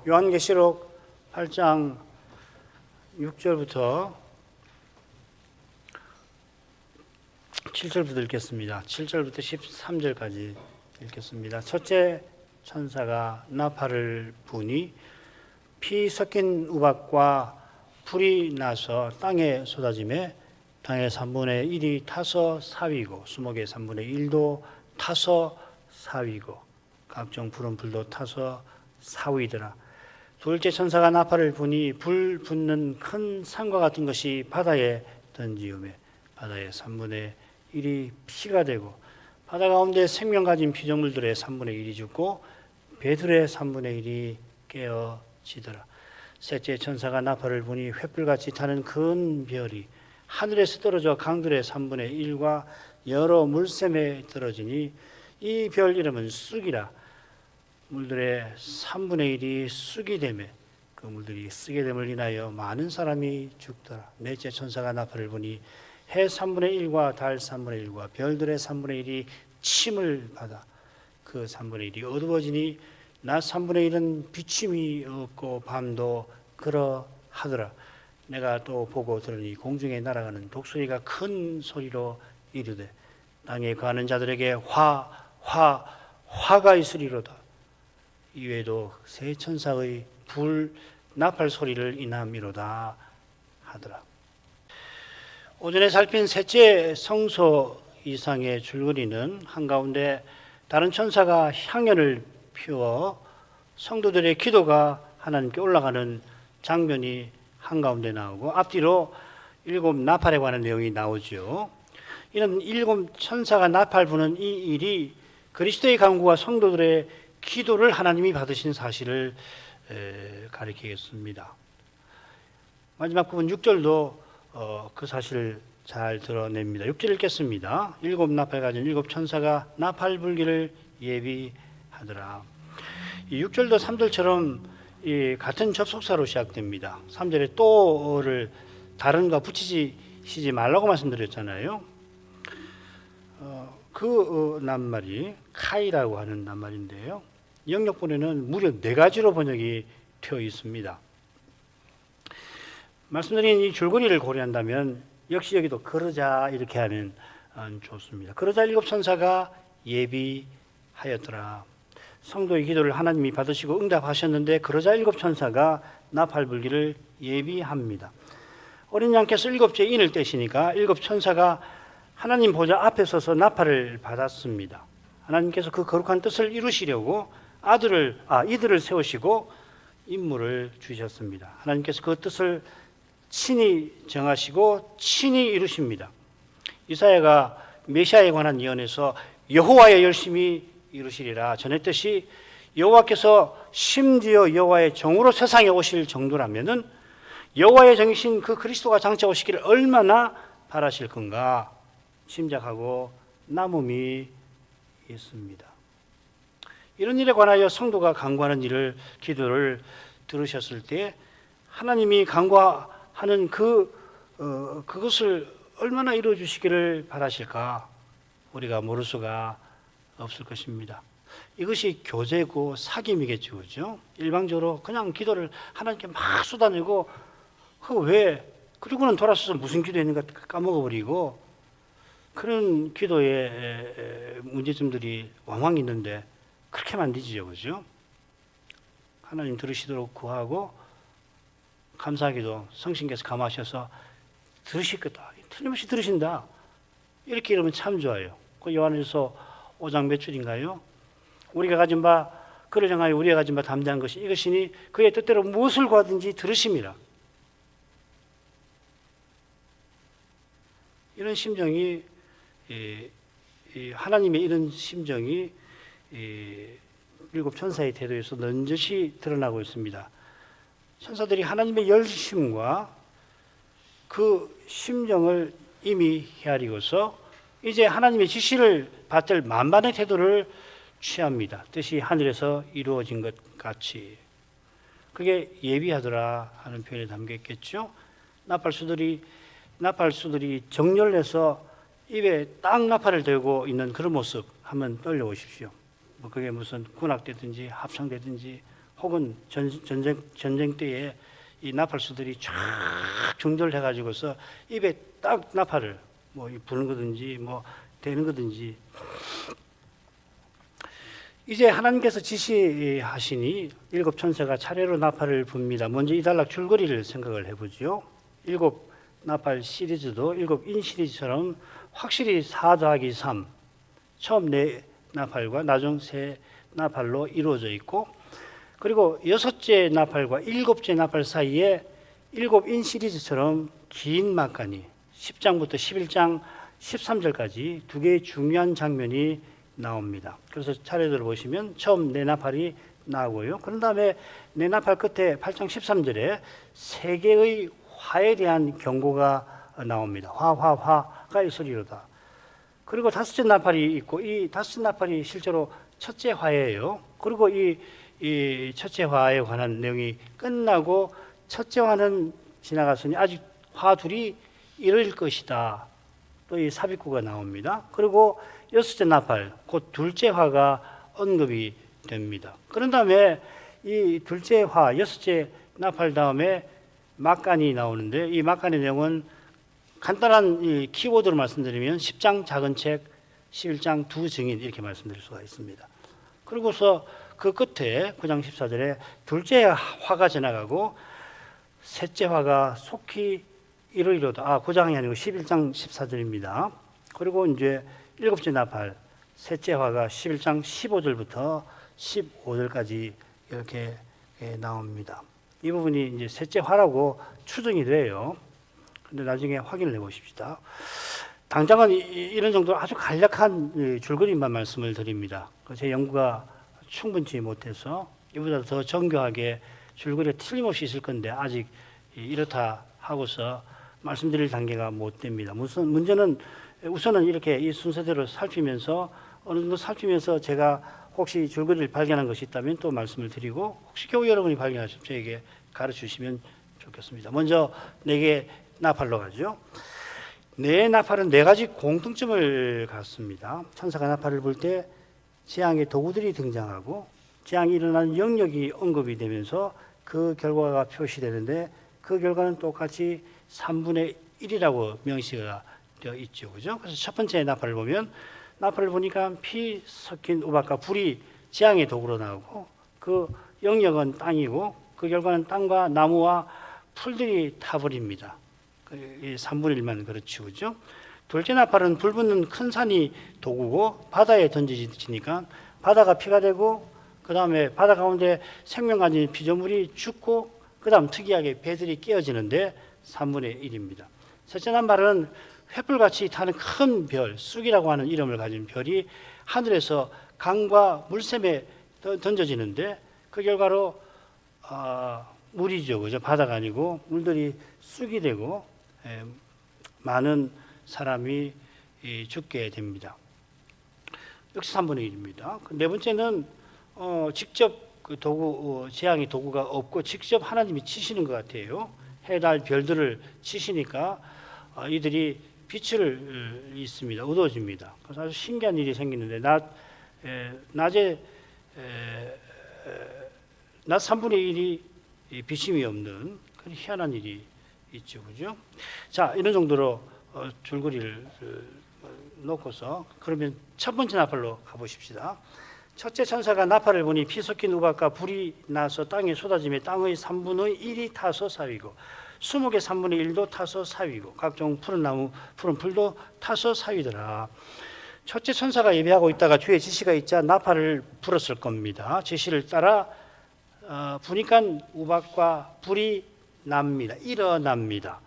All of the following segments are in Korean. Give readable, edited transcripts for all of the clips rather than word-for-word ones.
요한계시록 8장 6절부터 7절부터 읽겠습니다. 7절부터 13절까지 읽겠습니다. 첫째 천사가 나팔을 부니 피 섞인 우박과 불이 나서 땅에 쏟아지매 땅의 3분의 1이 타서 사위고 수목의 3분의 1도 타서 사위고 각종 푸른 불도 타서 사위더라. 둘째 천사가 나팔을 부니 불 붙는 큰 산과 같은 것이 바다에 던지우매 바다의 3분의 1이 피가 되고 바다 가운데 생명 가진 피조물들의 3분의 1이 죽고 배들의 3분의 1이 깨어지더라. 셋째 천사가 나팔을 부니 횃불같이 타는 큰 별이 하늘에서 떨어져 강들의 3분의 1과 여러 물샘에 떨어지니 이 별 이름은 쑥이라. 물들의 3분의 1이 쑥이 되매 그 물들이 쓰게 됨을 인하여 많은 사람이 죽더라. 넷째 천사가 나팔을 부니 해 3분의 1과 달 3분의 1과 별들의 3분의 1이 침을 받아 그 3분의 1이 어두워지니 낮 3분의 1은 비침이 없고 밤도 그러하더라. 내가 또 보고 들으니 공중에 날아가는 독수리가 큰 소리로 이르되 땅에 거하는 자들에게 화가 있으리로다. 이외에도 세 천사의 불 나팔 소리를 인함이로다 하더라. 오전에 살핀 셋째 성소 이상의 줄거리는 한가운데 다른 천사가 향연을 피워 성도들의 기도가 하나님께 올라가는 장면이 한가운데 나오고 앞뒤로 7 나팔에 관한 내용이 나오죠. 이는 7 천사가 나팔 부는 이 일이 그리스도의 강구와 성도들의 기도를 하나님이 받으신 사실을 가리키겠습니다. 마지막 부분 6절도 그 사실을 잘 드러냅니다. 6절 읽겠습니다. 7 나팔 가진 7 천사가 나팔 불기를 예비하더라. 이 6절도 3절처럼 같은 접속사로 시작됩니다. 3절에 또를 다른과 붙이시지 말라고 말씀드렸잖아요. 그 낱말이 카이라고 하는 낱말인데요. 영역본에는 무려 4가지로 번역이 되어 있습니다. 말씀드린 이 줄거리를 고려한다면 역시 여기도 그러자 이렇게 하면 좋습니다. 그러자 7 천사가 예비하였더라. 성도의 기도를 하나님이 받으시고 응답하셨는데 그러자 7 천사가 나팔 불기를 예비합니다. 어린 양께서 7째 인을 떼시니까 7 천사가 하나님 보좌 앞에 서서 나팔을 받았습니다. 하나님께서 그 거룩한 뜻을 이루시려고 이들을 세우시고 임무를 주셨습니다. 하나님께서 그 뜻을 친히 정하시고 친히 이루십니다. 이사야가 메시아에 관한 예언에서 여호와의 열심히 이루시리라 전했듯이 여호와께서 심지어 여호와의 종으로 세상에 오실 정도라면은 여호와의 정이신 그 그리스도가 장차 오시기를 얼마나 바라실 건가 짐작하고 남음이 있습니다. 이런 일에 관하여 성도가 간구하는 기도를 들으셨을 때 하나님이 간구하는 그것을 얼마나 이루어 주시기를 바라실까 우리가 모를 수가 없을 것입니다. 이것이 교제고 사귐이겠죠, 그죠? 일방적으로 그냥 기도를 하나님께 막 쏟아내고 그리고는 돌아서서 무슨 기도했는가 까먹어버리고 그런 기도의 문제점들이 왕왕 있는데 그렇게 만드지요, 그죠? 하나님 들으시도록 구하고 감사하게도 성신께서 감하셔서 들으실 거다. 틀림없이 들으신다. 이렇게 이러면 참 좋아요. 그 요한일서 5장 몇 줄인가요? 우리가 가진 바 그를 향하여 우리가 가진 바 담대한 것이 이것이니 그의 뜻대로 무엇을 구하든지 들으심이라. 이런 심정이 하나님의 이런 심정이 7 천사의 태도에서 넌저시 드러나고 있습니다. 천사들이 하나님의 열심과 그 심정을 이미 헤아리고서 이제 하나님의 지시를 받들 만반의 태도를 취합니다. 뜻이 하늘에서 이루어진 것 같이. 그게 예비하더라 하는 표현에 담겨 있겠죠. 나팔수들이 정렬해서 입에 딱 나팔을 대고 있는 그런 모습 한번 떠올려 보십시오. 그게 무슨 군악대든지 합창대든지 혹은 전쟁 때에 이 나팔수들이 쫙 중절해 가지고서 입에 딱 나팔을 뭐 부는 거든지 뭐 되는 거든지, 이제 하나님께서 지시하시니 일곱 천사가 차례로 나팔을 붑니다. 먼저 이 단락 줄거리를 생각을 해보죠. 일곱 나팔 시리즈도 일곱 인 시리즈처럼 확실히 4 더하기 3, 처음 네 나팔과 나중 세 나팔로 이루어져 있고, 그리고 여섯째 나팔과 일곱째 나팔 사이에 일곱 인 시리즈처럼 긴 막간이 10장부터 11장 13절까지 두 개의 중요한 장면이 나옵니다. 그래서 차례대로 보시면 처음 네 나팔이 나오고요. 그런 다음에 네 나팔 끝에 8장 13절에 세 개의 화에 대한 경고가 나옵니다. 화가 이 소리로다. 그리고 다섯째 나팔이 있고, 이 다섯째 나팔이 실제로 첫째 화예요. 그리고 이 첫째 화에 관한 내용이 끝나고 첫째 화는 지나갔으니 아직 화 둘이 이룰 것이다. 또 이 삽입구가 나옵니다. 그리고 여섯째 나팔, 곧 둘째 화가 언급이 됩니다. 그런 다음에 이 둘째 화, 여섯째 나팔 다음에 막간이 나오는데, 이 막간의 내용은 간단한 이 키워드로 말씀드리면 10장 작은 책, 11장 두 증인, 이렇게 말씀드릴 수가 있습니다. 그리고서 그 끝에 9장 14절에 둘째 화가 지나가고 셋째 화가 속히 이루리로다. 9장이 아니고 11장 14절입니다. 그리고 이제 일곱째 나팔, 셋째 화가 11장 15절부터 15절까지 이렇게 나옵니다. 이 부분이 이제 셋째 화라고 추정이 돼요. 근데 나중에 확인을 해보십시다. 당장은 이런 정도 아주 간략한 줄거리만 말씀을 드립니다. 제 연구가 충분치 못해서 이보다 더 정교하게 줄거리가 틀림없이 있을 건데 아직 이렇다 하고서 말씀드릴 단계가 못 됩니다. 문제는 우선은 이렇게 이 순서대로 살피면서 어느 정도 살피면서 제가 혹시 줄거리를 발견한 것이 있다면 또 말씀을 드리고, 혹시 교우 여러분이 발견하시면 저에게 가르쳐 주시면 좋겠습니다. 먼저 네 개 나팔로 가죠. 네 나팔은 네 가지 공통점을 갖습니다. 천사가 나팔을 불 때 재앙의 도구들이 등장하고 재앙이 일어나는 영역이 언급이 되면서 그 결과가 표시되는데, 그 결과는 똑같이 3분의 1이라고 명시가 되어 있죠. 그죠? 그래서 첫 번째 나팔을 보면, 나팔을 보니까 피 섞인 우박과 불이 재앙의 도구로 나오고, 그 영역은 땅이고 그 결과는 땅과 나무와 풀들이 타버립니다. 3분의 1만 그렇죠. 그죠? 둘째 나팔은 불 붙는 큰 산이 도구고 바다에 던져지니까 바다가 피가 되고, 그 다음에 바다 가운데 생명 가진 피조물이 죽고, 그 다음 특이하게 배들이 깨어지는데 3분의 1입니다. 셋째 나팔은 횃불같이 타는 큰 별, 쑥이라고 하는 이름을 가진 별이 하늘에서 강과 물샘에 던져지는데, 그 결과로 물이죠. 그죠? 바다가 아니고 물들이 쑥이 되고 많은 사람이 죽게 됩니다. 역시 3분의 1입니다. 네 번째는 직접 그 도구, 재앙의 도구가 없고 직접 하나님이 치시는 것 같아요. 해, 달, 별들을 치시니까 이들이 빛을 있습니다. 어두워집니다. 그래서 아주 신기한 일이 생기는데, 낮에 낮 3분의 1이 비침이 없는 그런 희한한 일이 있죠. 그죠? 자, 이런 정도로 줄거리를 놓고서 그러면 첫 번째 나팔로 가보십시다. 첫째 천사가 나팔을 보니 피 섞인 우박과 불이 나서 땅에 쏟아지며 땅의 3분의 1이 타서 사위고 수목의 3분의 1도 타서 사위고 각종 푸른 나무 푸른 풀도 타서 사위더라. 첫째 천사가 예배하고 있다가 주의 지시가 있자 나팔을 불었을 겁니다. 지시를 따라 부니까 우박과 불이 납니다. 일어납니다.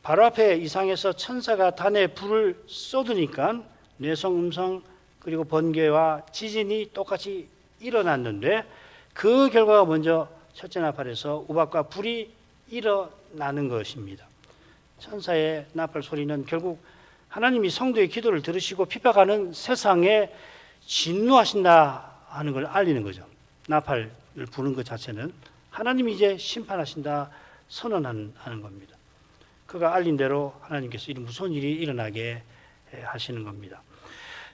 바로 앞에 이상에서 천사가 단에 불을 쏟으니까 뇌성, 음성 그리고 번개와 지진이 똑같이 일어났는데, 그 결과가 먼저 첫째 나팔에서 우박과 불이 일어나는 것입니다. 천사의 나팔 소리는 결국 하나님이 성도의 기도를 들으시고 핍박하는 세상에 진노하신다 하는 걸 알리는 거죠. 나팔을 부는 것 자체는 하나님이 이제 심판하신다 선언하는 겁니다. 그가 알린 대로 하나님께서 이 무서운 일이 일어나게 하시는 겁니다.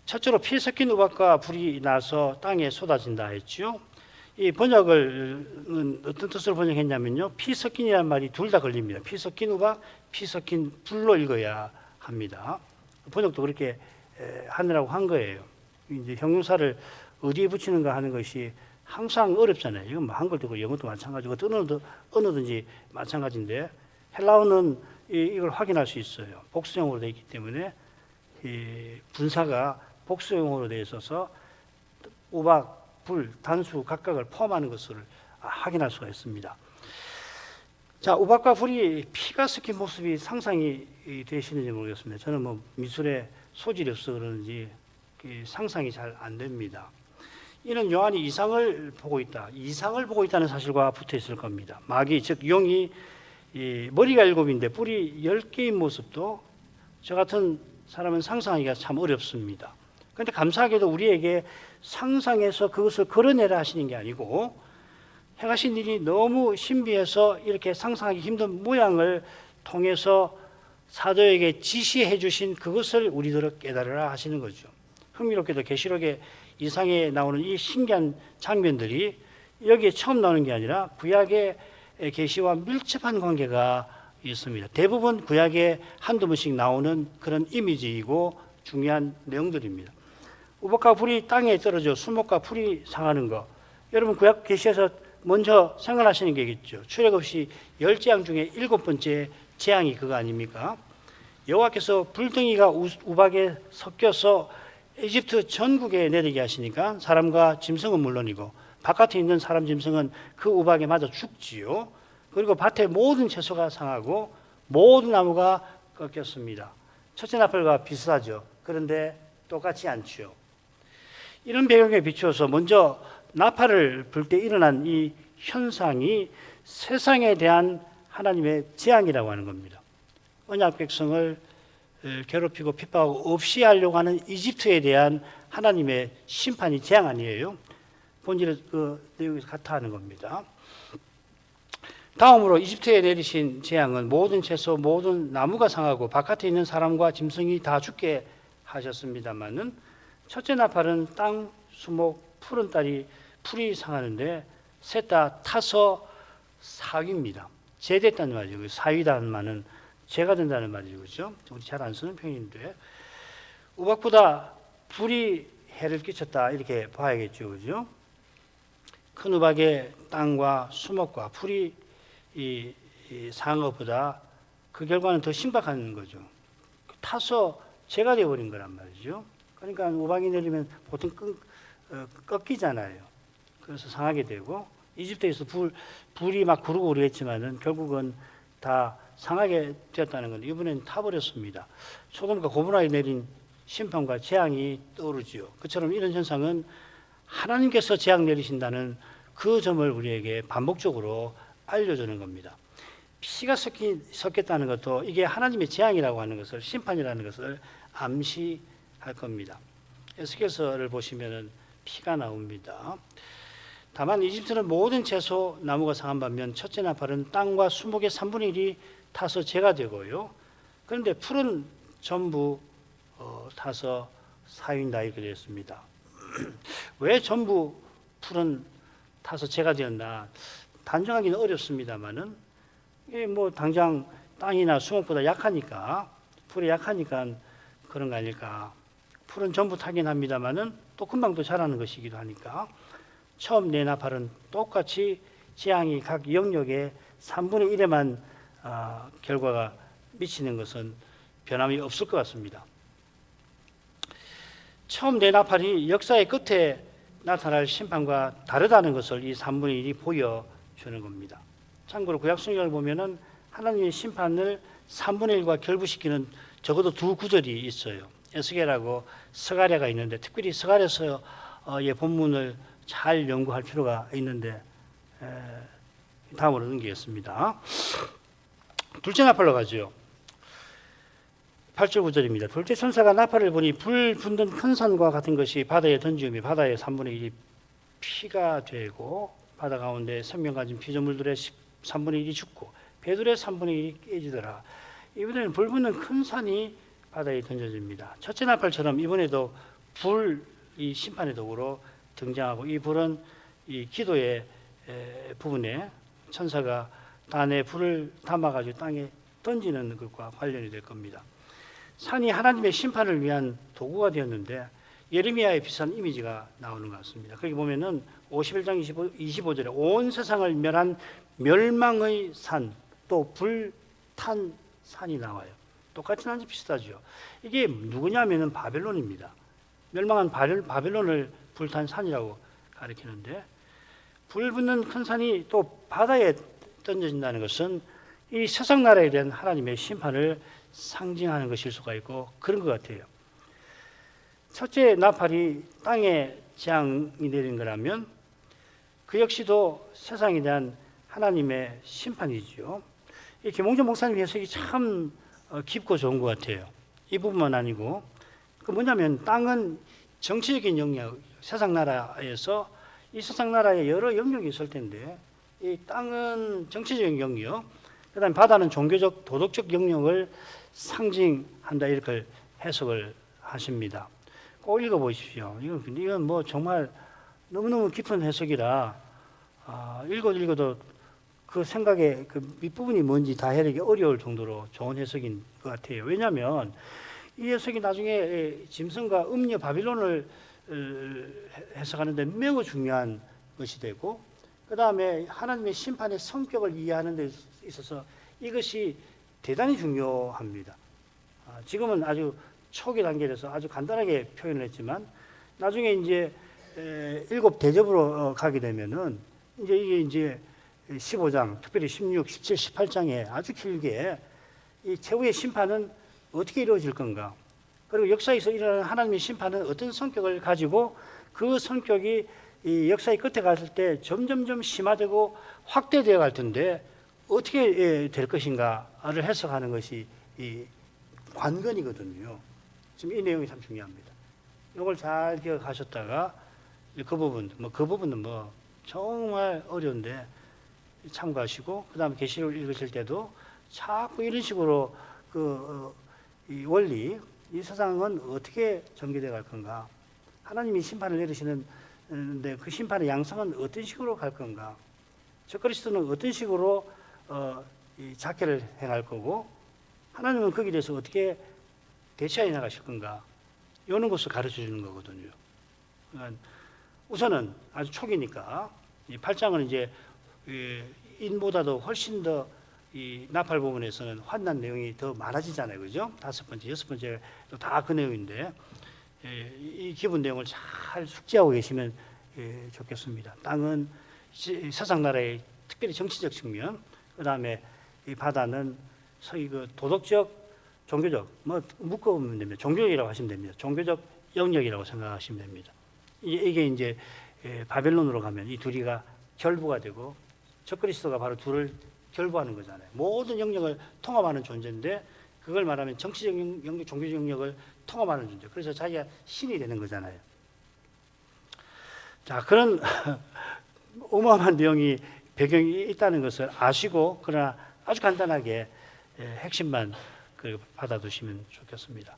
첫째로 피 섞인 우박과 불이 나서 땅에 쏟아진다 했죠. 이 번역을 어떤 뜻으로 번역했냐면요, 피 섞인이라는 말이 둘 다 걸립니다. 피 섞인 우박, 피 섞인 불로 읽어야 합니다. 번역도 그렇게 하느라고 한 거예요. 이제 형용사를 어디에 붙이는가 하는 것이 항상 어렵잖아요. 이건 뭐 한글도 그렇고 영어도 마찬가지고 언어든지 마찬가지인데, 헬라어는 이걸 확인할 수 있어요. 복수형으로 되어 있기 때문에 이 분사가 복수형으로 되어 있어서 우박, 불, 단수 각각을 포함하는 것을 확인할 수가 있습니다. 자, 우박과 불이 피가 섞인 모습이 상상이 되시는지 모르겠습니다. 저는 뭐 미술에 소질이 없어 그런지 상상이 잘 안 됩니다. 이는 요한이 이상을 보고 있다. 이상을 보고 있다는 사실과 붙어 있을 겁니다. 마귀, 즉 용이 머리가 7인데 뿔이 10개인 모습도 저 같은 사람은 상상하기가 참 어렵습니다. 그런데 감사하게도 우리에게 상상해서 그것을 걸어내라 하시는 게 아니고, 행하신 일이 너무 신비해서 이렇게 상상하기 힘든 모양을 통해서 사도에게 지시해 주신 그것을 우리들은 깨달으라 하시는 거죠. 흥미롭게도 계시록의 이상에 나오는 이 신기한 장면들이 여기에 처음 나오는 게 아니라 구약의 계시와 밀접한 관계가 있습니다. 대부분 구약에 한두 번씩 나오는 그런 이미지이고 중요한 내용들입니다. 우박과 불이 땅에 떨어져 수목과 풀이 상하는 거, 여러분 구약 계시에서 먼저 생각하시는 게 있겠죠. 출애굽 없이 10재앙 중에 7번째 재앙이 그거 아닙니까? 여호와께서 불덩이가 우박에 섞여서 이집트 전국에 내리게 하시니까 사람과 짐승은 물론이고 바깥에 있는 사람 짐승은 그 우박에 맞아 죽지요. 그리고 밭의 모든 채소가 상하고 모든 나무가 꺾였습니다. 첫째 나팔과 비슷하죠. 그런데 똑같지 않죠. 이런 배경에 비추어서 먼저 나팔을 불 때 일어난 이 현상이 세상에 대한 하나님의 재앙이라고 하는 겁니다. 언약 백성을 괴롭히고 핍박하고 없이 하려고 하는 이집트에 대한 하나님의 심판이 재앙 아니에요. 본질은 그 내용에서 같아 하는 겁니다. 다음으로 이집트에 내리신 재앙은 모든 채소, 모든 나무가 상하고 바깥에 있는 사람과 짐승이 다 죽게 하셨습니다만은, 첫째 나팔은 땅, 수목, 푸른 딸이 풀이 상하는데 셋 다 타서 사위입니다. 제됐다는 말이죠. 사위다는 말은 죄가 된다는 말이죠. 그렇죠? 우리 잘 안 쓰는 표현인데, 우박보다 불이 해를 끼쳤다 이렇게 봐야겠죠. 그죠? 큰 우박의 땅과 수목과 풀이 상한 것보다 그 결과는 더 심각한 거죠. 타서 죄가 되어버린 거란 말이죠. 그러니까 우박이 내리면 보통 꺾이잖아요. 그래서 상하게 되고, 이집트에서 불이 막 구르고 그랬지만은 결국은 다 상하게 되었다는 건데, 이번에는 타버렸습니다. 소돔과 고모라에 내린 심판과 재앙이 떠오르지요. 그처럼 이런 현상은 하나님께서 재앙 내리신다는 그 점을 우리에게 반복적으로 알려주는 겁니다. 피가 섞였다는 것도 이게 하나님의 재앙이라고 하는 것을, 심판이라는 것을 암시할 겁니다. 에스겔서를 보시면은 피가 나옵니다. 다만 이집트는 모든 채소, 나무가 상한 반면 첫째 나팔은 땅과 수목의 3분의 1이 타서 재가 되고요. 그런데 풀은 전부 타서 사위인다 이렇게 되어 있습니다. 왜 전부 풀은 타서 재가 되었나 단정하기는 어렵습니다만은, 뭐 당장 땅이나 수목보다 약하니까, 풀이 약하니까 그런 거 아닐까. 풀은 전부 타긴 합니다만은 또 금방 또 자라는 것이기도 하니까, 처음 네 나팔은 똑같이 재앙이 각 영역의 3분의 1에만 결과가 미치는 것은 변함이 없을 것 같습니다. 처음 네 나팔이 역사의 끝에 나타날 심판과 다르다는 것을 이 3분의 1이 보여주는 겁니다. 참고로 구약 성경을 보면은 하나님의 심판을 3분의 1과 결부시키는 적어도 두 구절이 있어요. 에스겔하고 스가랴가 있는데, 특별히 스가랴서의 본문을 잘 연구할 필요가 있는데 다음으로 넘기겠습니다. 둘째 나팔로 가죠. 8절 9절입니다. 둘째 천사가 나팔을 보니 불 분던 큰 산과 같은 것이 바다에 던지우며 바다의 3분의 1이 피가 되고 바다 가운데 생명 가진 피조물들의 3분의 1이 죽고 배들의 3분의 1이 깨지더라. 이번에는 불 붙는 큰 산이 바다에 던져집니다. 첫째 나팔처럼 이번에도 불이 심판의 도구로 등장하고, 이 불은 이 기도의 부분에 천사가 단에 불을 담아가지고 땅에 던지는 것과 관련이 될 겁니다. 산이 하나님의 심판을 위한 도구가 되었는데 예레미야의 비슷한 이미지가 나오는 것 같습니다. 거기 보면은 51장 25절에 온 세상을 멸한 멸망의 산, 또 불탄 산이 나와요. 똑같은 한지 비슷하죠. 이게 누구냐면은 바벨론입니다. 멸망한 바벨론을 불탄 산이라고 가리키는데, 불 붙는 큰 산이 또 바다에 던져진다는 것은 이 세상 나라에 대한 하나님의 심판을 상징하는 것일 수가 있고 그런 것 같아요. 첫째 나팔이 땅에 재앙이 내린 거라면 그 역시도 세상에 대한 하나님의 심판이지요. 이 김홍준 목사님 해석이 참 깊고 좋은 것 같아요. 이 부분만 아니고 그 뭐냐면 땅은 정치적인 영역, 세상 나라에서 이 세상 나라에 여러 영역이 있을 텐데 이 땅은 정치적인 영역, 그다음에 바다는 종교적, 도덕적 영역을 상징한다 이렇게 해석을 하십니다. 꼭 읽어보십시오. 이건 뭐 정말 너무너무 깊은 해석이라 읽어도 그 생각의 그 밑부분이 뭔지 다 해석이 어려울 정도로 좋은 해석인 것 같아요. 왜냐하면 이 해석이 나중에 짐승과 음녀 바빌론을 해석하는데 매우 중요한 것이 되고, 그 다음에 하나님의 심판의 성격을 이해하는 데 있어서 이것이 대단히 중요합니다. 지금은 아주 초기 단계에서 아주 간단하게 표현을 했지만 나중에 이제 일곱 대접으로 가게 되면은 이제 이게 이제 15장, 특별히 16, 17, 18장에 아주 길게 이 최후의 심판은 어떻게 이루어질 건가, 그리고 역사에서 일어나는 하나님의 심판은 어떤 성격을 가지고 그 성격이 이 역사의 끝에 갔을 때 점점점 심화되고 확대되어 갈 텐데 어떻게 될 것인가를 해석하는 것이 이 관건이거든요. 지금 이 내용이 참 중요합니다. 이걸 잘 기억하셨다가 그 부분은 뭐 정말 어려운데 참고하시고, 그 다음에 계시록을 읽으실 때도 자꾸 이런 식으로 이 원리, 이 세상은 어떻게 전개되어 갈 건가, 하나님이 심판을 내리시는데 그 심판의 양상은 어떤 식으로 갈 건가, 적그리스도는 어떤 식으로 이 작해를 행할 거고 하나님은 거기에 대해서 어떻게 대처해 나가실 건가, 이런 것을 가르쳐 주는 거거든요. 그러니까 우선은 아주 초기니까 이 8장은 이제 인보다도 훨씬 더 이 나팔 부분에서는 환난 내용이 더 많아지잖아요, 그죠? 5번째, 6번째 다 그 내용인데 이 기본 내용을 잘 숙지하고 계시면 좋겠습니다. 땅은 세상 나라의 특별히 정치적 측면, 그 다음에 이 바다는 소위 그 도덕적, 종교적, 뭐 묶어보면 됩니다. 종교적이라고 하시면 됩니다. 종교적 영역이라고 생각하시면 됩니다. 이게 이제 바벨론으로 가면 이 둘이가 결부가 되고 적그리스도가 바로 둘을 결부하는 거잖아요. 모든 영역을 통합하는 존재인데 그걸 말하면 정치적 영역, 종교적 영역을 통합하는 존재. 그래서 자기가 신이 되는 거잖아요. 자, 그런 어마어마한 내용이 배경이 있다는 것을 아시고, 그러나 아주 간단하게 핵심만 받아두시면 좋겠습니다.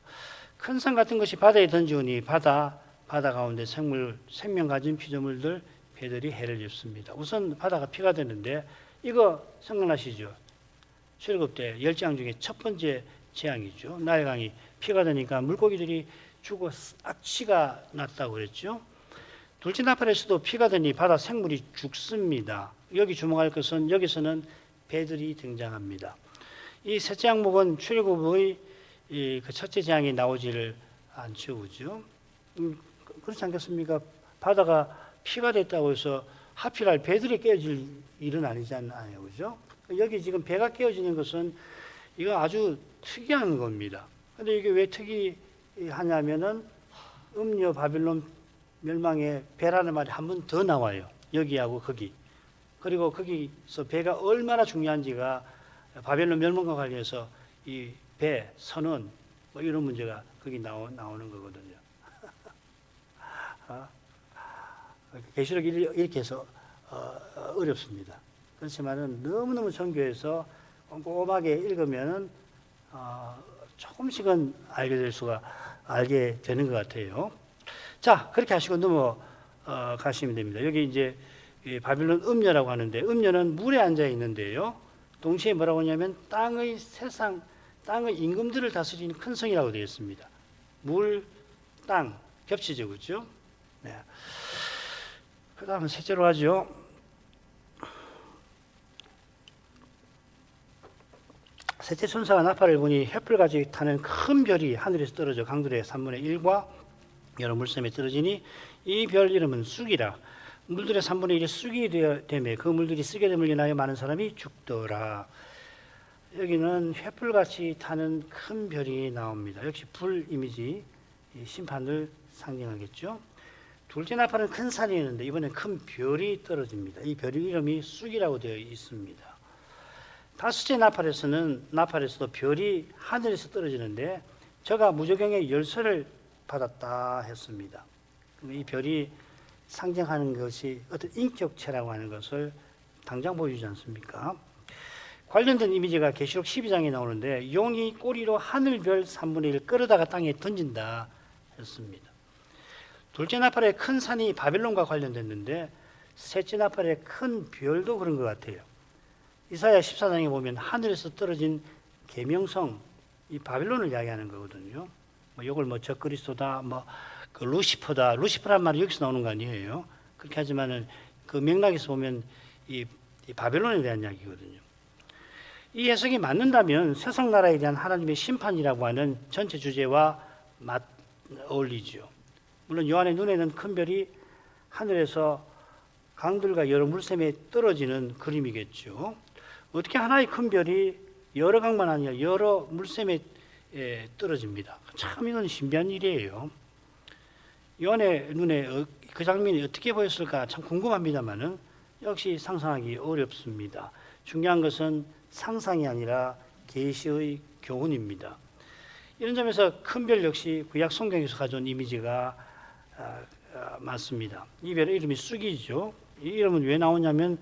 큰 산 같은 것이 바다에 던지우니 바다 가운데 생명 가진 피조물들 배들이 해를 입습니다. 우선 바다가 피가 되는데 이거 생각나시죠? 출애굽 때 10재앙 중에 첫 번째 재앙이죠. 나일강이 피가 되니까 물고기들이 죽어 악취가 났다고 그랬죠. 둘째 나팔에서도 피가 되니 바다 생물이 죽습니다. 여기 주목할 것은 여기서는 배들이 등장합니다. 이 셋째 항목은 출애굽의 그 첫째 재앙이 나오지를 않죠, 그죠? 그렇지 않겠습니까? 바다가 피가 됐다고 해서 하필 배들이 깨어질 일은 아니잖아요, 그죠? 여기 지금 배가 깨어지는 것은 이거 아주 특이한 겁니다. 근데 이게 왜 특이하냐면은 음녀 바빌론 멸망에 배라는 말이 한 번 더 나와요. 여기하고 거기. 그리고 거기서 배가 얼마나 중요한지가 바벨론 멸망과 관련해서 이 배, 선원 뭐 이런 문제가 거기 나오는 거거든요. 계시록 이렇게 해서 어렵습니다. 그렇지만은 너무너무 정교해서 꼼꼼하게 읽으면은 조금씩은 알게 되는 것 같아요. 자, 그렇게 하시고 넘어가시면 됩니다. 여기 이제 바빌론 음녀라고 하는데 음녀는 물에 앉아 있는데요. 동시에 뭐라고 하냐면 땅의 임금들을 다스리는 큰 성이라고 되어 있습니다. 물, 땅 겹치죠, 그렇죠? 네. 그 다음은 셋째로 하죠. 셋째 천사가 나팔을 보니 횃불같이 타는 큰 별이 하늘에서 떨어져 강들의 3분의 1과 여러 물샘에 떨어지니 이 별 이름은 쑥이라. 물들의 3분의 1이 쑥이 되며 그 물들이 쓰게 됨을 인하여 많은 사람이 죽더라. 여기는 횃불같이 타는 큰 별이 나옵니다. 역시 불 이미지, 심판을 상징하겠죠. 둘째 나팔은 큰 산이 있는데 이번엔 큰 별이 떨어집니다. 이 별의 이름이 쑥이라고 되어 있습니다. 다섯째 나팔에서도 별이 하늘에서 떨어지는데 저가 무저경의 열쇠를 받았다 했습니다. 이 별이 상징하는 것이 어떤 인격체라고 하는 것을 당장 보여주지 않습니까? 관련된 이미지가 계시록 12장에 나오는데 용이 꼬리로 하늘별 3분의 1을 끌어다가 땅에 던진다 했습니다. 둘째 나팔의 큰 산이 바빌론과 관련됐는데 셋째 나팔의 큰 별도 그런 것 같아요. 이사야 14장에 보면 하늘에서 떨어진 계명성, 이 바빌론을 이야기하는 거거든요. 이걸 적그리스도다, 그 루시퍼다. 루시퍼란 말이 여기서 나오는 거 아니에요. 그렇게 하지만은 그 맥락에서 보면 이 바빌론에 대한 이야기거든요. 이 해석이 맞는다면 세상 나라에 대한 하나님의 심판이라고 하는 전체 주제와 어울리죠. 물론 요한의 눈에는 큰 별이 하늘에서 강들과 여러 물샘에 떨어지는 그림이겠죠. 어떻게 하나의 큰 별이 여러 강만 아니라 여러 물샘에 떨어집니다. 참 이건 신비한 일이에요. 요한의 눈에 그 장면이 어떻게 보였을까 참 궁금합니다만은 역시 상상하기 어렵습니다. 중요한 것은 상상이 아니라 계시의 교훈입니다. 이런 점에서 큰 별 역시 구약 성경에서 가져온 이미지가 맞습니다. 이 별의 이름이 쑥이죠. 이 이름은 왜 나오냐면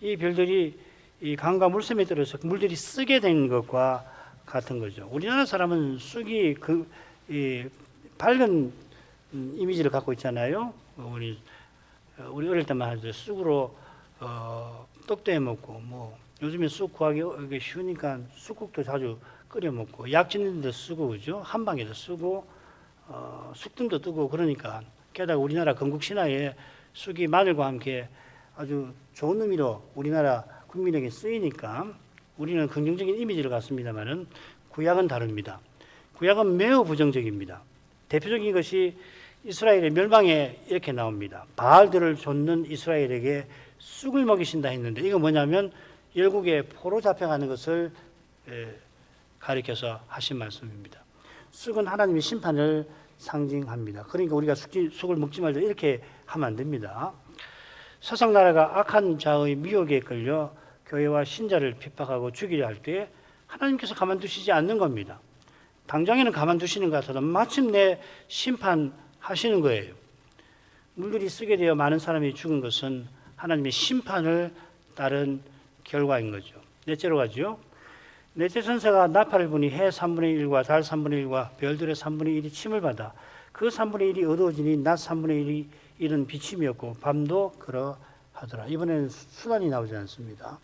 이 별들이 이 강과 물샘에 들어서 물들이 쓰게 된 것과 같은 거죠. 우리나라 사람은 쑥이 이 밝은 이미지를 갖고 있잖아요. 우리 어릴 때만 하죠. 쑥으로 떡도 해 먹고 요즘에 쑥 구하기 쉬우니까 쑥국도 자주 끓여 먹고 약 짓는 데도 쓰고 그죠? 한방에도 쓰고 쑥등도 뜨고 그러니까 게다가 우리나라 건국 신화에 쑥이 마늘과 함께 아주 좋은 의미로 우리나라 국민에게 쓰이니까 우리는 긍정적인 이미지를 갖습니다만은 구약은 다릅니다. 구약은 매우 부정적입니다. 대표적인 것이 이스라엘의 멸망에 이렇게 나옵니다. 바알들을 좇는 이스라엘에게 쑥을 먹이신다 했는데 이거 뭐냐면 열국에 포로 잡혀가는 것을 가리켜서 하신 말씀입니다. 쑥은 하나님의 심판을 상징합니다. 그러니까 우리가 쑥을 먹지 말자 이렇게 하면 안 됩니다. 세상 나라가 악한 자의 미혹에 끌려 교회와 신자를 핍박하고 죽이려 할 때 하나님께서 가만두시지 않는 겁니다. 당장에는 가만두시는 것 같아도 마침내 심판하시는 거예요. 물들이 쓰게 되어 많은 사람이 죽은 것은 하나님의 심판을 따른 결과인 거죠. 넷째로 가죠. 넷째 천사가 나팔을 부니 해 3분의 1과 달 3분의 1과 별들의 3분의 1이 침을 받아 그 3분의 1이 어두워지니 낮 3분의 1은 비침이었고 밤도 그러하더라. 이번에는 수단이 나오지 않습니다.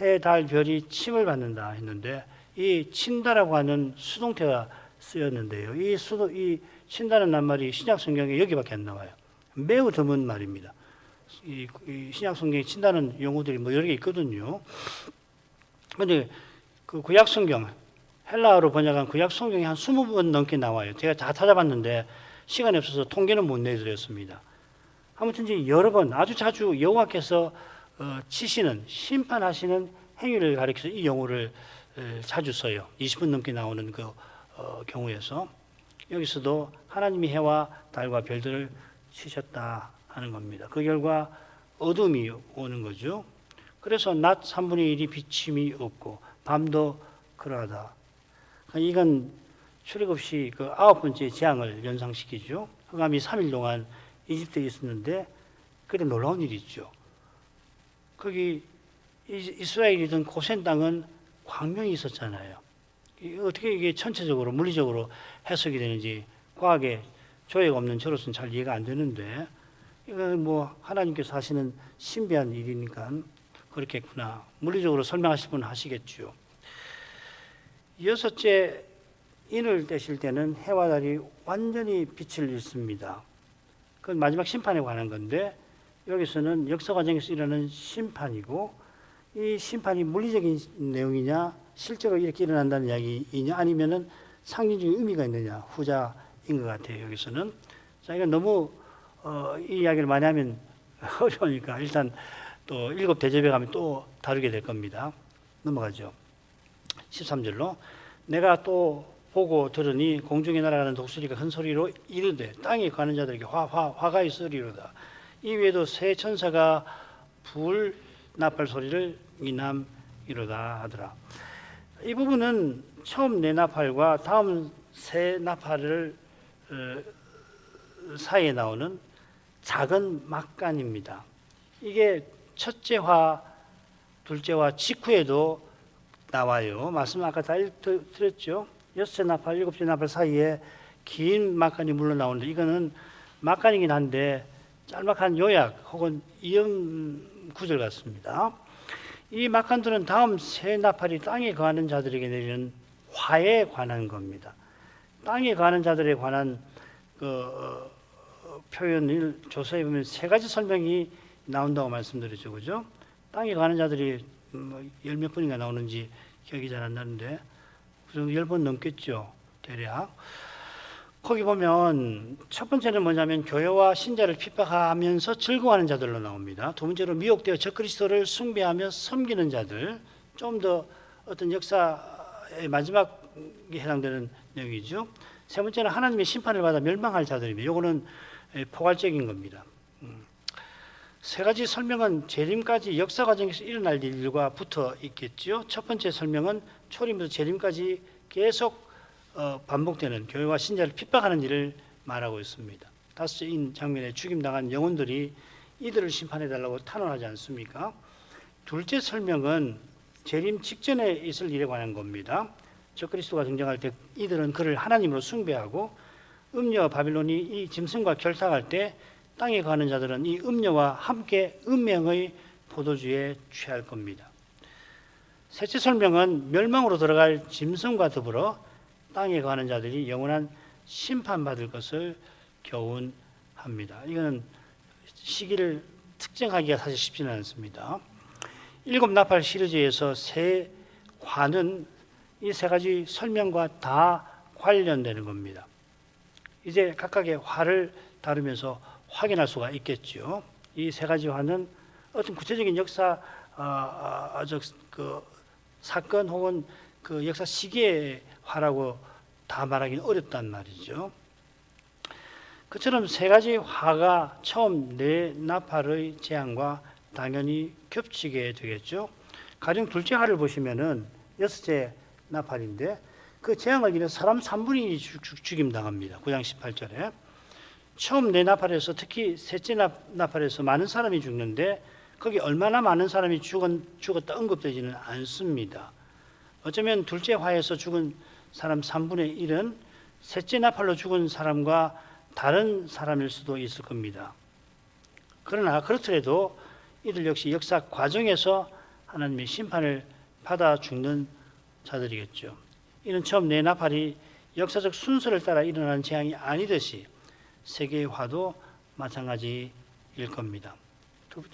해, 달, 별이 침을 받는다 했는데 이 친다라고 하는 수동태가 쓰였는데요. 이 친다는 낱말이 신약 성경에 여기밖에 안 나와요. 매우 드문 말입니다. 이 신약 성경에 친다는 용어들이 여러 개 있거든요. 그런데 그 구약 성경 헬라어로 번역한 구약 성경이 한 20번 넘게 나와요. 제가 다 찾아봤는데 시간이 없어서 통계는 못 내드렸습니다. 아무튼 이제 여러 번 아주 자주 여호와께서 치시는 심판하시는 행위를 가리켜서 이 용어를 자주 써요. 20분 넘게 나오는 그 경우에서 여기서도 하나님이 해와 달과 별들을 치셨다 하는 겁니다. 그 결과 어둠이 오는 거죠. 그래서 낮 3분의 1이 비침이 없고 밤도 그러하다. 이건 출애굽시 그 9번째 재앙을 연상시키죠. 흑암이 3일 동안 이집트에 있었는데 그래 놀라운 일이 있죠. 거기 이스라엘이든 고센 땅은 광명이 있었잖아요. 어떻게 이게 전체적으로 물리적으로 해석이 되는지 과학에 조회가 없는 저로서는 잘 이해가 안 되는데 이건 뭐 하나님께서 하시는 신비한 일이니까 그렇겠구나. 물리적으로 설명하실 분은 하시겠죠. 여섯째, 인을 떼실 때는 해와 달이 완전히 빛을 잃습니다. 그건 마지막 심판에 관한 건데 여기서는 역사 과정에서 일어나는 심판이고, 이 심판이 물리적인 내용이냐 실제로 이렇게 일어난다는 이야기이냐 아니면은 상징적인 의미가 있느냐, 후자인 것 같아요. 여기서는. 자, 이건 너무 이 이야기를 많이 하면 어려우니까 일단 또 일곱 대접에 가면 또 다루게 될 겁니다. 넘어가죠. 13절로 내가 또 보고 들으니 공중에 날아가는 독수리가 큰 소리로 이르되 땅에 가는 자들에게 화가 있으리로다. 이 외에도 새 천사가 불 나팔 소리를 이남이로다 하더라. 이 부분은 처음 네 나팔과 다음 새 나팔을 사이에 나오는 작은 막간입니다. 이게 첫째 화, 둘째 화 직후에도 나와요. 말씀 아까 다 드렸죠. 여섯째 나팔, 일곱째 나팔 사이에 긴 막간이 물러 나오는데 이거는 막간이긴 한데 짤막한 요약 혹은 이음 구절 같습니다. 이 막간들은 다음 새 나팔이 땅에 거하는 자들에게 내리는 화에 관한 겁니다. 땅에 거하는 자들에 관한 표현을 조사해 보면 세 가지 설명이 나온다고 말씀드렸죠, 그죠? 땅에 거하는 자들이 열 몇 번인가 나오는지 기억이 잘 안 나는데 10번 넘겠죠, 대략. 거기 보면 첫 번째는 뭐냐면 교회와 신자를 핍박하면서 즐거워하는 자들로 나옵니다. 두 번째로 미혹되어 적그리스도를 숭배하며 섬기는 자들, 좀 더 어떤 역사의 마지막에 해당되는 내용이죠. 세 번째는 하나님의 심판을 받아 멸망할 자들입니다. 요거는 포괄적인 겁니다. 세 가지 설명은 재림까지 역사 과정에서 일어날 일과 붙어 있겠죠. 첫 번째 설명은 초림부터 재림까지 계속 반복되는 교회와 신자를 핍박하는 일을 말하고 있습니다. 다섯째인 장면에 죽임당한 영혼들이 이들을 심판해달라고 탄원하지 않습니까? 둘째 설명은 재림 직전에 있을 일에 관한 겁니다. 적그리스도가 등장할 때 이들은 그를 하나님으로 숭배하고 음녀 바빌론이 이 짐승과 결탁할 때 땅에 가는 자들은 이 음녀와 함께 운명의 포도주에 취할 겁니다. 셋째 설명은 멸망으로 들어갈 짐승과 더불어 땅에 가는 자들이 영원한 심판받을 것을 교훈합니다. 이거는 시기를 특정하기가 사실 쉽지는 않습니다. 일곱 나팔 시리즈에서 세 화는 이 세 가지 설명과 다 관련되는 겁니다. 이제 각각의 화를 다루면서 확인할 수가 있겠죠. 이 세 가지 화는 어떤 구체적인 역사 사건 혹은 그 역사 시기의 화라고 다 말하기는 어렵단 말이죠. 그처럼 세 가지 화가 처음 네 나팔의 재앙과 당연히 겹치게 되겠죠. 가령 둘째 화를 보시면은 여섯째 나팔인데 그 재앙을 인해 사람 3분의 1이 죽임당합니다. 9장 18절에. 처음 네 나팔에서 특히 셋째 나팔에서 많은 사람이 죽는데 거기 얼마나 많은 사람이 죽었다 언급되지는 않습니다. 어쩌면 둘째 화에서 죽은 사람 3분의 1은 셋째 나팔로 죽은 사람과 다른 사람일 수도 있을 겁니다. 그러나 그렇더라도 이들 역시 역사 과정에서 하나님의 심판을 받아 죽는 자들이겠죠. 이는 처음 네 나팔이 역사적 순서를 따라 일어나는 재앙이 아니듯이 세계의 화도 마찬가지일 겁니다.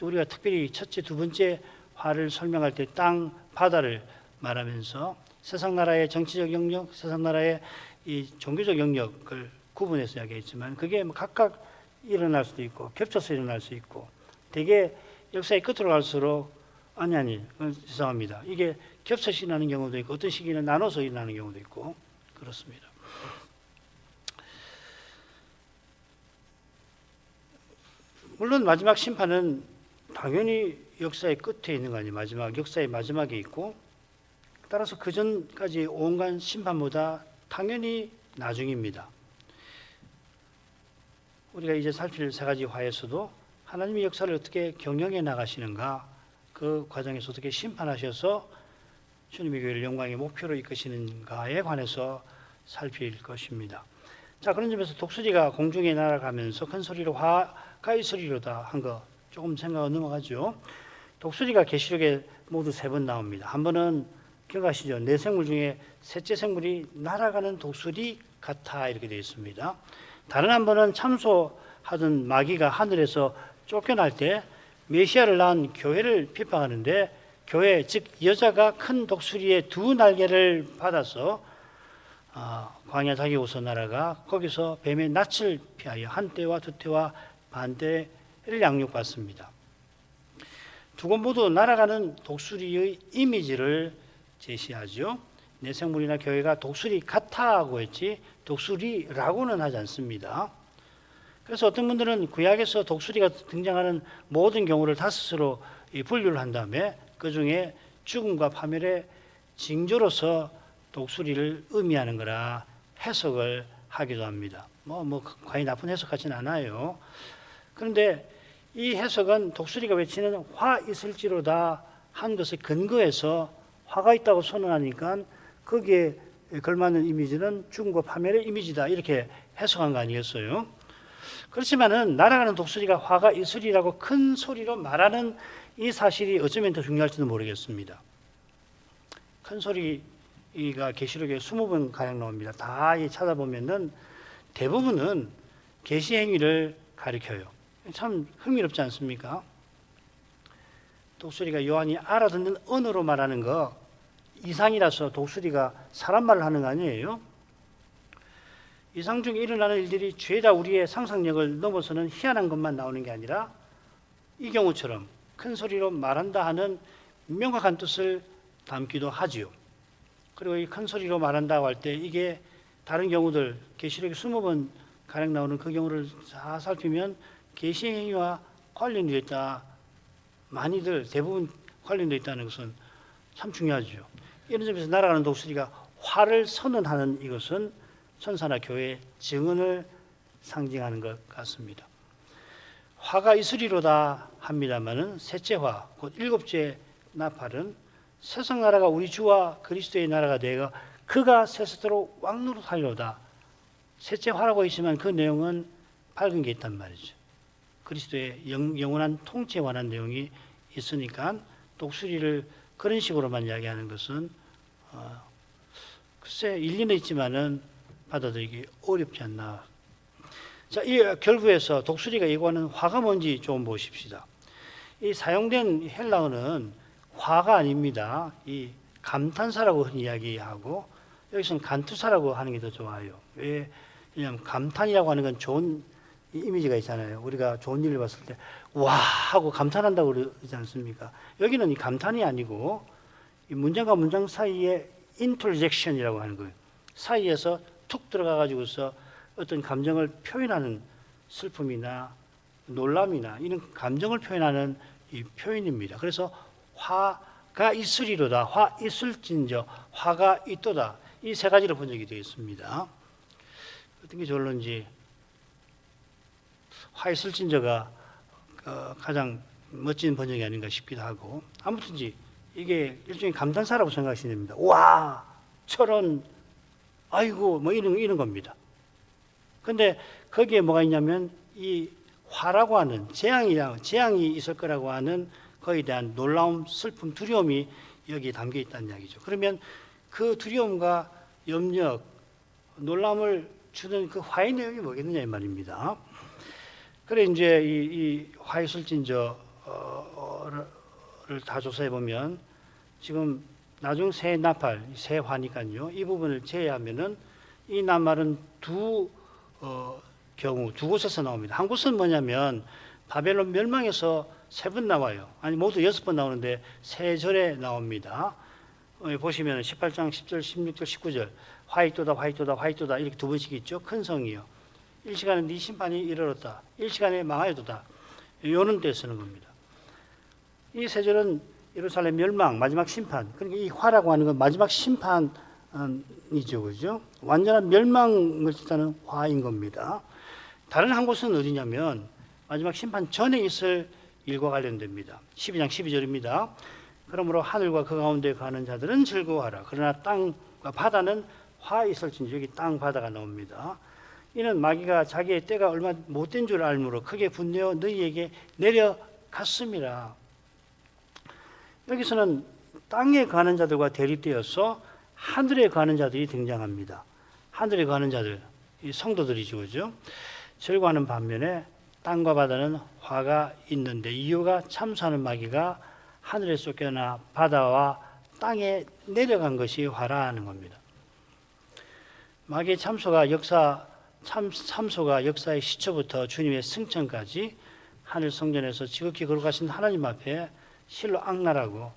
우리가 특별히 첫째, 두 번째 화를 설명할 때 땅, 바다를 말하면서 세상 나라의 정치적 영역, 세상 나라의 이 종교적 영역을 구분해서 이야기했지만 그게 각각 일어날 수도 있고 겹쳐서 일어날 수 있고 대개 역사의 끝으로 갈수록 죄송합니다. 이게 겹쳐서 일어나는 경우도 있고 어떤 시기는 나눠서 일어나는 경우도 있고 그렇습니다. 물론 마지막 심판은 당연히 역사의 끝에 있는 거 아니에요. 역사의 마지막에 있고 따라서 그 전까지 온갖 심판보다 당연히 나중입니다. 우리가 이제 살필 세 가지 화에서도 하나님의 역사를 어떻게 경영해 나가시는가, 그 과정에서 어떻게 심판하셔서 주님의 교회를 영광의 목표로 이끄시는가에 관해서 살필 것입니다. 자, 그런 점에서 독수리가 공중에 날아가면서 큰 소리로 화가 화가 있으리로다 한 거 조금 생각을 넘어가죠. 독수리가 계시록에 모두 3번 나옵니다. 한 번은 기억하시죠? 네 생물 중에 셋째 생물이 날아가는 독수리 같아 이렇게 되어 있습니다. 다른 한 번은 참소하던 마귀가 하늘에서 쫓겨날 때 메시아를 낳은 교회를 핍박하는데 교회 즉 여자가 큰 독수리의 2 날개를 받아서 광야 자기 우서 나라가 거기서 뱀의 낯을 피하여 한 떼와 2 떼와 반 떼를 양육받습니다. 2권 모두 날아가는 독수리의 이미지를 제시하죠. 내 생물이나 교회가 독수리 같아하고 했지 독수리라고는 하지 않습니다. 그래서 어떤 분들은 구약에서 독수리가 등장하는 모든 경우를 5으로 분류를 한 다음에 그 중에 죽음과 파멸의 징조로서 독수리를 의미하는 거라 해석을 하기도 합니다. 과히 나쁜 해석 같지는 않아요. 그런데 이 해석은 독수리가 외치는 화 있을지로다 한 것에 근거해서 화가 있다고 선언하니까 거기에 걸맞는 이미지는 죽음과 파멸의 이미지다 이렇게 해석한 거 아니겠어요? 그렇지만은 날아가는 독수리가 화가 있으리라고 큰 소리로 말하는 이 사실이 어쩌면 더 중요할지도 모르겠습니다. 큰 소리가 계시록에 20번 가량 나옵니다. 다 찾아보면은 대부분은 계시 행위를 가리켜요. 참 흥미롭지 않습니까? 독수리가 요한이 알아듣는 언어로 말하는 거 이상이라서 독수리가 사람 말을 하는 거 아니에요? 이상 중에 일어나는 일들이 죄다 우리의 상상력을 넘어서는 희한한 것만 나오는 게 아니라 이 경우처럼 큰 소리로 말한다 하는 명확한 뜻을 담기도 하지요. 그리고 이 큰 소리로 말한다고 할 때 이게 다른 경우들 계시록에 20번 가량 나오는 그 경우를 다 살피면 계시 행위와 관련되어 있다. 많이들 대부분 관련되어 있다는 것은 참 중요하죠. 이런 점에서 날아가는 독수리가 화를 선언하는 이것은 천사나 교회의 증언을 상징하는 것 같습니다. 화가 있으리로다 합니다마는 셋째 화, 곧 7째 나팔은 세상 나라가 우리 주와 그리스도의 나라가 되어 그가 세세토록 왕노릇하리로다. 셋째 화라고 있지만 그 내용은 밝은 게 있단 말이죠. 그리스도의 영원한 통치에 관한 내용이 있으니까 독수리를 그런 식으로만 이야기하는 것은 글쎄 일리는 있지만은 받아들이기 어렵지 않나. 자, 이 결부에서 독수리가 예고하는 화가 뭔지 좀 보십시다. 이 사용된 헬라어는 화가 아닙니다. 이 감탄사라고 흔히 이야기하고 여기서는 간투사라고 하는 게 더 좋아요. 왜냐하면 감탄이라고 하는 건 좋은 이미지가 있잖아요. 우리가 좋은 일을 봤을 때 와 하고 감탄한다고 그러지 않습니까? 여기는 이 감탄이 아니고 이 문장과 문장 사이에 인터젝션이라고 하는 거예요. 사이에서 툭 들어가 가지고서 어떤 감정을 표현하는 슬픔이나 놀람이나 이런 감정을 표현하는 이 표현입니다. 그래서 화가 있으리로다, 화 있을진저, 화가 있도다, 이 3가지로 번역이 되어 있습니다. 어떤 게 좋을런지 화 있을진저가 가장 멋진 번역이 아닌가 싶기도 하고, 아무튼지 이게 일종의 감탄사라고 생각하시면 됩니다. 와, 저런, 아이고, 뭐 이런 겁니다. 근데 거기에 뭐가 있냐면 이 화라고 하는 재앙이 있을 거라고 하는 거기에 대한 놀라움, 슬픔, 두려움이 여기에 담겨 있다는 이야기죠. 그러면 그 두려움과 염려, 놀람을 주는 그 화의 내용이 뭐겠느냐 이 말입니다. 그래 이제 이 화이슬진저를 다 조사해 보면 지금 나중 새 나팔, 새 화니까요. 이 부분을 제외하면은 이 낱말은 두 곳에서 나옵니다. 한 곳은 뭐냐면 바벨론 멸망에서 3번 나와요. 아니 모두 6번 나오는데 3절에 나옵니다. 보시면 18장 10절, 16절, 19절 화이토다 화이토다 화이토다 이렇게 2번씩 있죠. 큰 성이요. 일시간에 네 심판이 이르렀다. 일시간에 망하여도다. 요는 때 쓰는 겁니다. 이 3절은 예루살렘 멸망, 마지막 심판. 그러니까 이 화라고 하는 건 마지막 심판이죠. 그죠? 완전한 멸망을 뜻하는 화인 겁니다. 다른 한 곳은 어디냐면 마지막 심판 전에 있을 일과 관련됩니다. 12장 12절입니다. 그러므로 하늘과 그 가운데 가는 자들은 즐거워하라. 그러나 땅과 바다는 화 있을진지, 여기 땅 바다가 나옵니다. 이는 마귀가 자기의 때가 얼마 못된 줄 알므로 크게 분내어 너희에게 내려갔음이라. 여기서는 땅에 거하는 자들과 대립되어서 하늘에 거하는 자들이 등장합니다. 하늘에 거하는 자들, 이 성도들이죠, 그죠? 절구하는 반면에 땅과 바다는 화가 있는데, 이유가 참수하는 마귀가 하늘에 쫓겨나 바다와 땅에 내려간 것이 화라는 겁니다. 마귀의 참소가 역사의 시초부터 주님의 승천까지 하늘 성전에서 지극히 거룩하신 하나님 앞에 실로 악랄하고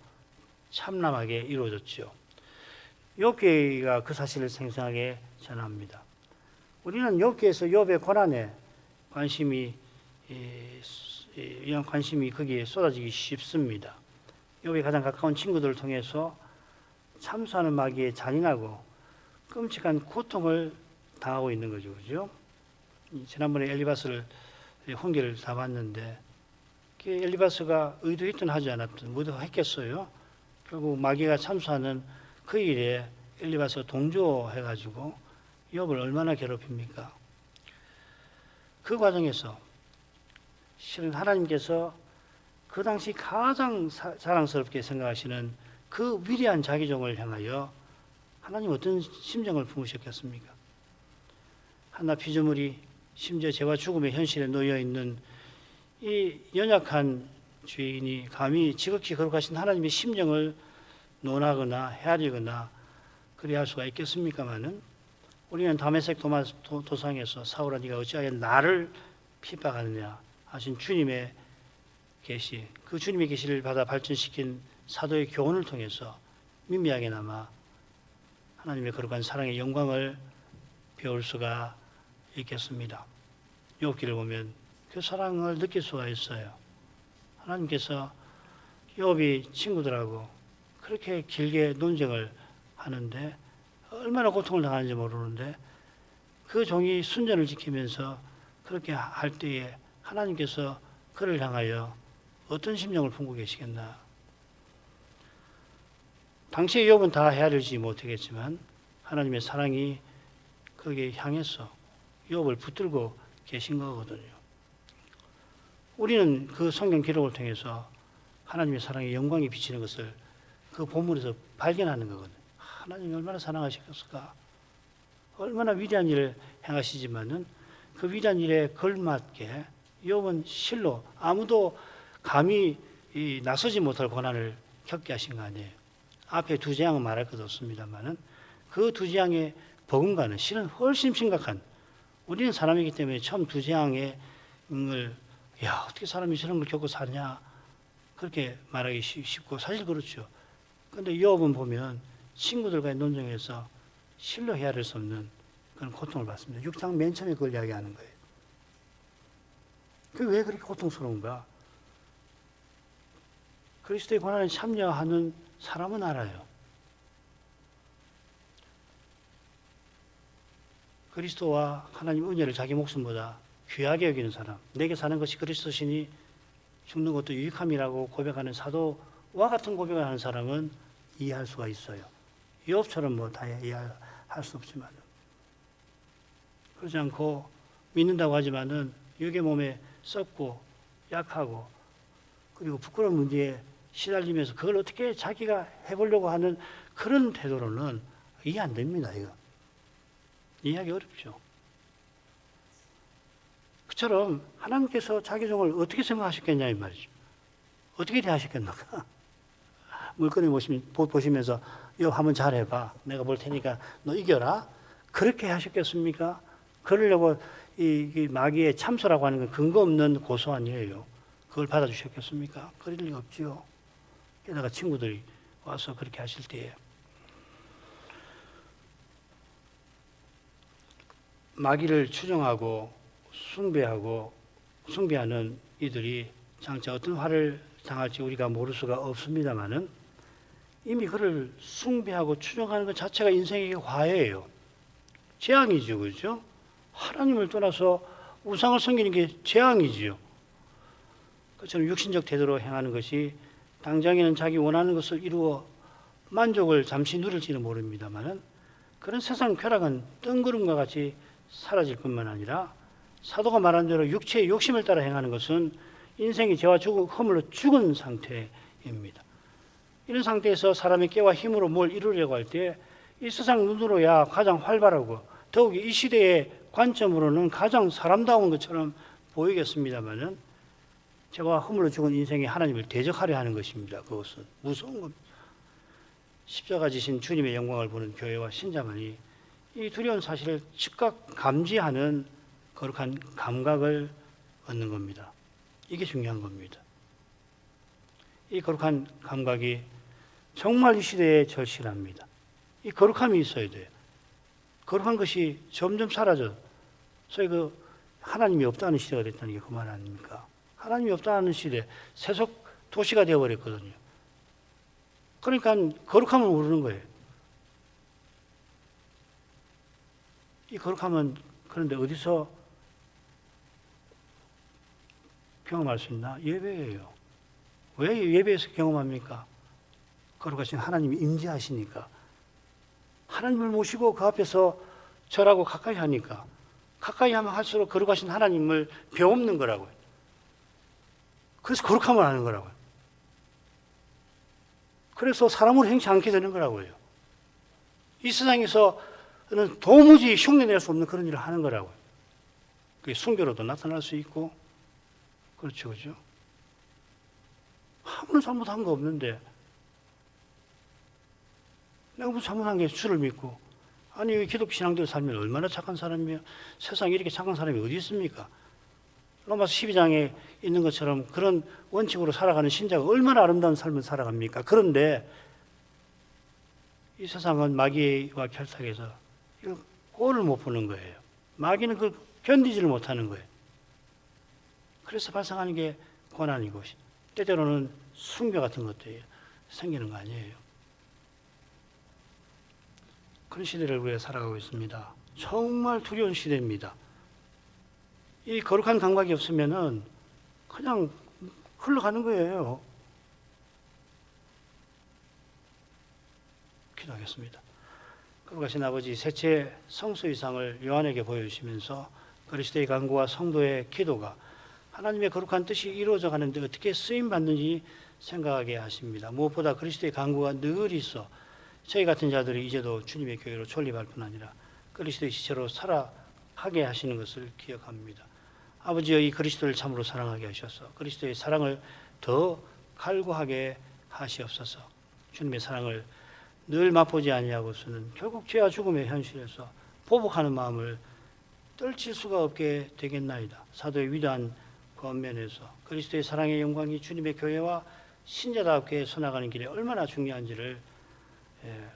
참남하게 이루어졌죠. 욥기가 그 사실을 생생하게 전합니다. 우리는 욥기에서 욥의 고난에 관심이 거기에 쏟아지기 쉽습니다. 욥이 가장 가까운 친구들을 통해서 참수하는 마귀의 잔인하고 끔찍한 고통을 당하고 있는 거죠, 그죠? 지난번에 엘리바스를 훈계를 다 봤는데, 엘리바스가 의도했든 하지 않았든 모두 했겠어요. 결국 마귀가 참수하는 그 일에 엘리바스가 동조해가지고 욥을 얼마나 괴롭힙니까? 그 과정에서 실은 하나님께서 그 당시 가장 자랑스럽게 생각하시는 그 위대한 자기종을 향하여 하나님 어떤 심정을 품으셨겠습니까? 한낱 피조물이 심지어 죄와 죽음의 현실에 놓여 있는 이 연약한 죄인이 감히 지극히 거룩하신 하나님의 심정을 논하거나 헤아리거나 그리할 수가 있겠습니까마는, 우리는 다메섹 도상에서 사울아 네가 어찌하여 나를 핍박하느냐 하신 주님의 계시, 그 주님의 계시를 받아 발전시킨 사도의 교훈을 통해서 미미하게나마 하나님의 거룩한 사랑의 영광을 배울 수가 있겠습니다. 욥기를 보면 그 사랑을 느낄 수가 있어요. 하나님께서 욥이 친구들하고 그렇게 길게 논쟁을 하는데 얼마나 고통을 당하는지 모르는데, 그 종이 순전을 지키면서 그렇게 할 때에 하나님께서 그를 향하여 어떤 심정을 품고 계시겠나. 당시에 욥은 다 헤아리지 못하겠지만 하나님의 사랑이 거기에 향해서 욥을 붙들고 계신 거거든요. 우리는 그 성경 기록을 통해서 하나님의 사랑의 영광이 비치는 것을 그 본문에서 발견하는 거거든요. 하나님이 얼마나 사랑하셨을까, 얼마나 위대한 일을 행하시지만은 그 위대한 일에 걸맞게 욥은 실로 아무도 감히 나서지 못할 고난을 겪게 하신 거 아니에요. 앞에 두 재앙은 말할 것도 없습니다만은 그 두 재앙의 버금가는 실은 훨씬 심각한, 우리는 사람이기 때문에 처음 두 재앙의 야 어떻게 사람이 저런 걸 겪고 사냐 그렇게 말하기 쉽고 사실 그렇죠. 그런데 욥은 보면 친구들과의 논쟁에서 실로 헤아릴 수 없는 그런 고통을 받습니다. 6장 맨 처음에 그걸 이야기하는 거예요. 그게 왜 그렇게 고통스러운가? 그리스도의 고난에 참여하는 사람은 알아요. 그리스도와 하나님 은혜를 자기 목숨보다 귀하게 여기는 사람, 내게 사는 것이 그리스도시니 죽는 것도 유익함이라고 고백하는 사도와 같은 고백을 하는 사람은 이해할 수가 있어요. 욥처럼 뭐 다 이해할 수 없지만, 그렇지 않고 믿는다고 하지만은 육의 몸에 썩고 약하고 그리고 부끄러운 문제에 시달리면서 그걸 어떻게 자기가 해보려고 하는 그런 태도로는 이해 안 됩니다. 이거 이해하기 어렵죠. 그처럼 하나님께서 자기 종을 어떻게 생각하셨겠냐 이 말이죠. 어떻게 대하셨겠는가? 물건을 보시면서 욥 한번 잘해봐, 내가 볼 테니까 너 이겨라, 그렇게 하셨겠습니까? 그러려고 이 마귀의 참소라고 하는 건 근거 없는 고소한이에요. 그걸 받아주셨겠습니까? 그럴 리가 없지요. 게다가 친구들이 와서 그렇게 하실 때에 마귀를 추종하고 숭배하는 이들이 장차 어떤 화를 당할지 우리가 모를 수가 없습니다만은, 이미 그를 숭배하고 추종하는 것 자체가 인생의 화예요. 재앙이죠, 그렇죠? 하나님을 떠나서 우상을 섬기는 게 재앙이지요. 그처럼 육신적 태도로 행하는 것이 당장에는 자기 원하는 것을 이루어 만족을 잠시 누릴지는 모릅니다만은, 그런 세상 쾌락은 뜬구름과 같이 사라질 뿐만 아니라 사도가 말한 대로 육체의 욕심을 따라 행하는 것은 인생이 죄와 허물로 죽은 상태입니다. 이런 상태에서 사람이 깨와 힘으로 뭘 이루려고 할 때 이 세상 눈으로야 가장 활발하고 더욱이 이 시대의 관점으로는 가장 사람다운 것처럼 보이겠습니다만은 죄와 허물로 죽은 인생이 하나님을 대적하려 하는 것입니다. 그것은 무서운 겁니다. 십자가 지신 주님의 영광을 보는 교회와 신자만이 이 두려운 사실을 즉각 감지하는 거룩한 감각을 얻는 겁니다. 이게 중요한 겁니다. 이 거룩한 감각이 정말 이 시대에 절실합니다. 이 거룩함이 있어야 돼요. 거룩한 것이 점점 사라져. 소위 하나님이 없다는 시대가 됐다는 게 그 말 아닙니까? 하나님이 없다는 시대, 세속 도시가 되어버렸거든요. 그러니까 거룩함을 모르는 거예요. 이 거룩함은 그런데 어디서 경험할 수 있나? 예배예요. 왜 예배에서 경험합니까? 거룩하신 하나님이 임재하시니까. 하나님을 모시고 그 앞에서 절하고 가까이 하니까. 가까이 하면 할수록 거룩하신 하나님을 배움는 거라고요. 그래서 거룩함을 하는 거라고요. 그래서 사람으로 행치 않게 되는 거라고요. 이 세상에서는 도무지 흉내낼 수 없는 그런 일을 하는 거라고요. 그게 순교로도 나타날 수 있고, 그렇죠, 그죠? 아무런 잘못한 거 없는데, 내가 무슨 잘못한 게 주를 믿고, 아니, 기독교 신앙대로 살면 얼마나 착한 사람이며, 세상에 이렇게 착한 사람이 어디 있습니까? 로마서 12장에 있는 것처럼 그런 원칙으로 살아가는 신자가 얼마나 아름다운 삶을 살아갑니까? 그런데 이 세상은 마귀와 결탁해서 이걸 꼴을 못 보는 거예요. 마귀는 그걸 견디지를 못하는 거예요. 그래서 발생하는 게 고난이고 때때로는 순교 같은 것도 생기는 거 아니에요. 그런 시대를 우리가 살아가고 있습니다. 정말 두려운 시대입니다. 이 거룩한 감각이 없으면은 그냥 흘러가는 거예요. 기도하겠습니다. 거룩하신 아버지, 셋째 성수의상을 요한에게 보여주시면서 그리스도의 간구와 성도의 기도가 하나님의 거룩한 뜻이 이루어져 가는데 어떻게 쓰임받는지 생각하게 하십니다. 무엇보다 그리스도의 간구가 늘 있어 저희 같은 자들이 이제도 주님의 교회로 존립할 뿐 아니라 그리스도의 지체로 살아가게 하시는 것을 기억합니다. 아버지여, 이 그리스도를 참으로 사랑하게 하셔서 그리스도의 사랑을 더 갈구하게 하시옵소서. 주님의 사랑을 늘 맛보지 아니하고서는 결국 죄와 죽음의 현실에서 보복하는 마음을 떨칠 수가 없게 되겠나이다. 사도의 위대한 권면에서 그리스도의 사랑의 영광이 주님의 교회와 신자답게 서나가는 길에 얼마나 중요한지를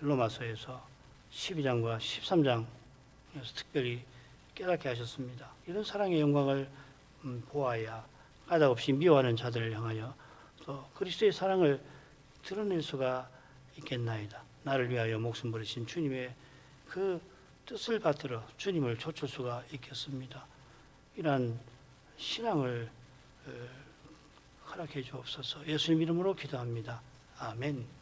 로마서에서 12장과 13장에서 특별히 깨닫게 하셨습니다. 이런 사랑의 영광을 보아야 까닭없이 미워하는 자들을 향하여 또 그리스도의 사랑을 드러낼 수가 있겠나이다. 나를 위하여 목숨 버리신 주님의 그 뜻을 받들어 주님을 좇을 수가 있겠습니다. 이러한 신앙을 허락해 주옵소서. 예수님 이름으로 기도합니다. 아멘.